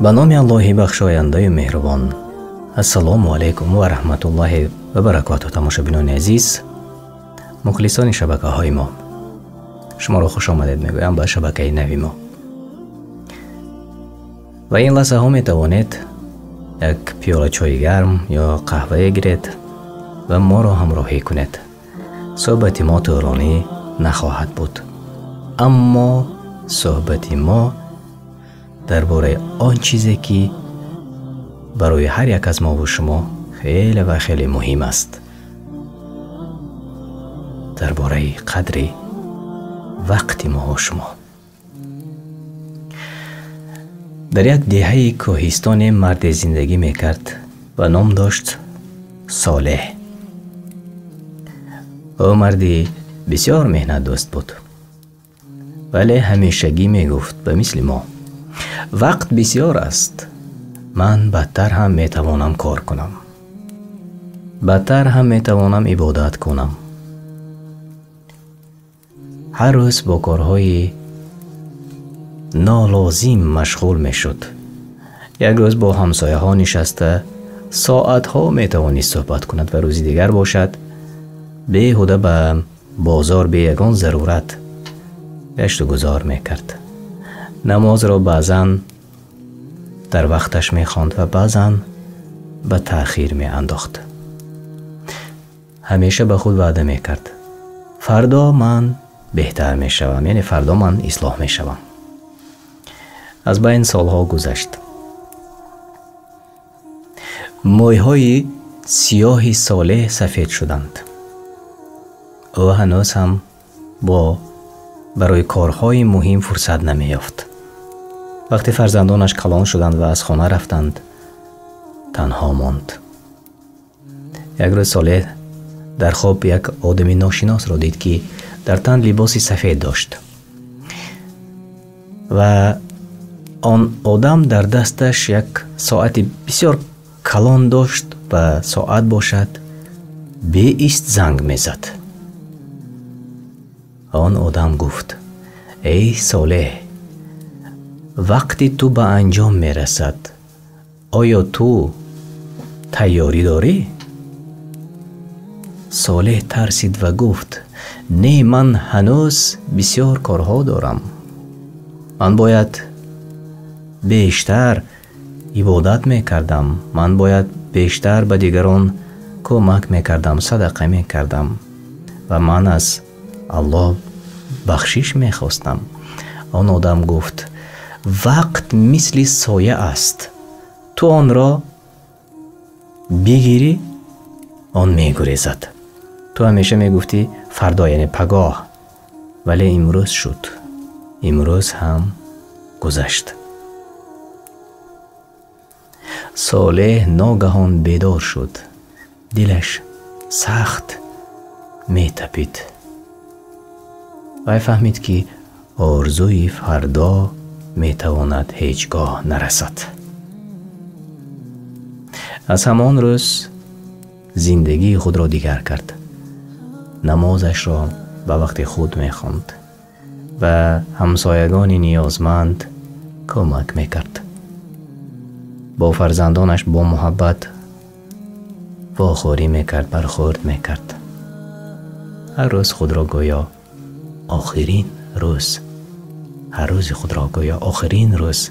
به نام الله بخشاینده مهربان. السلام علیکم و رحمت الله و برکاته. تماشابینان عزیز، مخلصان شبکه های ما، شما را خوش آمدید میگویم به شبکه نوی ما. و این لحظه ها می توانید یک پیاله چای گرم یا قهوه گیرید و ما را همراهی کنید. صحبت ما طولانی نخواهد بود، اما صحبت ما درباره آن چیزی که برای هر یک از ما و شما خیلی و خیلی مهم است، درباره قدر وقت ما و شما. در یک دهه کوهستان مرد زندگی میکرد و نام داشت صالح. او مردی بسیار مهنت دوست بود، ولی همیشگی میگفت به مثل ما: وقت بسیار است، من بدتر هم میتوانم کار کنم، بدتر هم میتوانم عبادت کنم. هر روز با کارهای نالازم مشغول میشد. یک روز با همسایه ها نشسته ساعت ها میتوانست صحبت کند و روزی دیگر باشد بیهوده به بازار به یگان ضرورت گشت و گذار میکرد. نماز را بعضاً در وقتش میخواند و بعضاً به تأخیر میانداخت. همیشه به خود وعده میکرد: فردا من بهتر میشوم، یعنی فردا من اصلاح میشوم. از بین سالها گذشت. موهای سیاه صالح سفید شدند. او هنوز هم برای کارهای مهم فرصت نمی‌یافت. وقتی فرزندانش کلان شدند و از خانه رفتند، تنها ماند. یک روز صالح در خواب یک آدمی ناشناس را دید که در تن لباسی سفید داشت و آن آدم در دستش یک ساعت بسیار کلان داشت و ساعت باشد به ایست زنگ میزد. آن آدم گفت: ای صالح، وقتی تو به انجام میرسد، آیا تو تیاری داری؟ صالح ترسید و گفت: نه، من هنوز بسیار کارها دارم. من باید بیشتر عبادت میکردم، من باید بیشتر به دیگران کمک میکردم، صدقه میکردم و من از الله بخشش میخواستم. آن آدم گفت: وقت مثل سایه است، تو آن را بگیری آن میگریزد. تو همیشه میگفتی فردا، یعنی پگاه، ولی امروز شد، امروز هم گذشت. صالح ناگهان بیدار شد. دلش سخت میتپید. و فهمید که آرزوی فردا میتواند هیچگاه نرسد. از همان روز زندگی خود را دیگر کرد. نمازش را به وقت خود میخواند و همسایگان نیازمند کمک میکرد. با فرزندانش با محبت واخوری میکرد، برخورد میکرد. هر روز خود را گویا آخرین روز، هر روز خود را گویا آخرین روز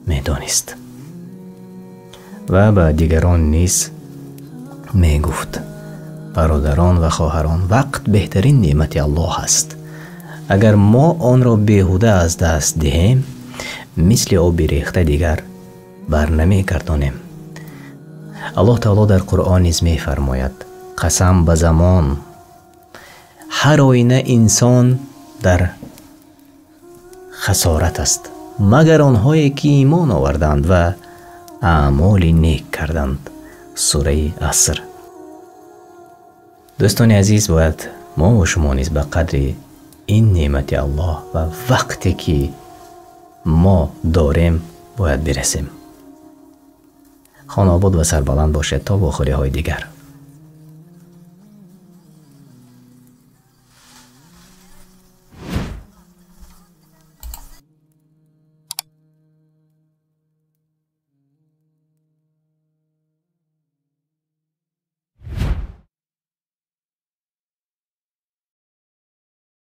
میدانست. و به دیگران نیز میگفت: برادران و خواهران، وقت بهترین نعمت الله است. اگر ما آن را بیهوده از دست دهیم، مثل آب ریخته دیگر بر نمیگردانیم. الله تعالی در قرآن نیز میفرماید: قسم به زمان، هر آینه انسان در خسارت است مگر آنهایی که ایمان آوردند و اعمال نیک کردند. سوره عصر. دوستان عزیز، باید ما و شما نیز به قدر این نعمت الله و وقتی که ما داریم باید برسیم. خانه آباد و سربلند باشد تا واخوری های دیگر.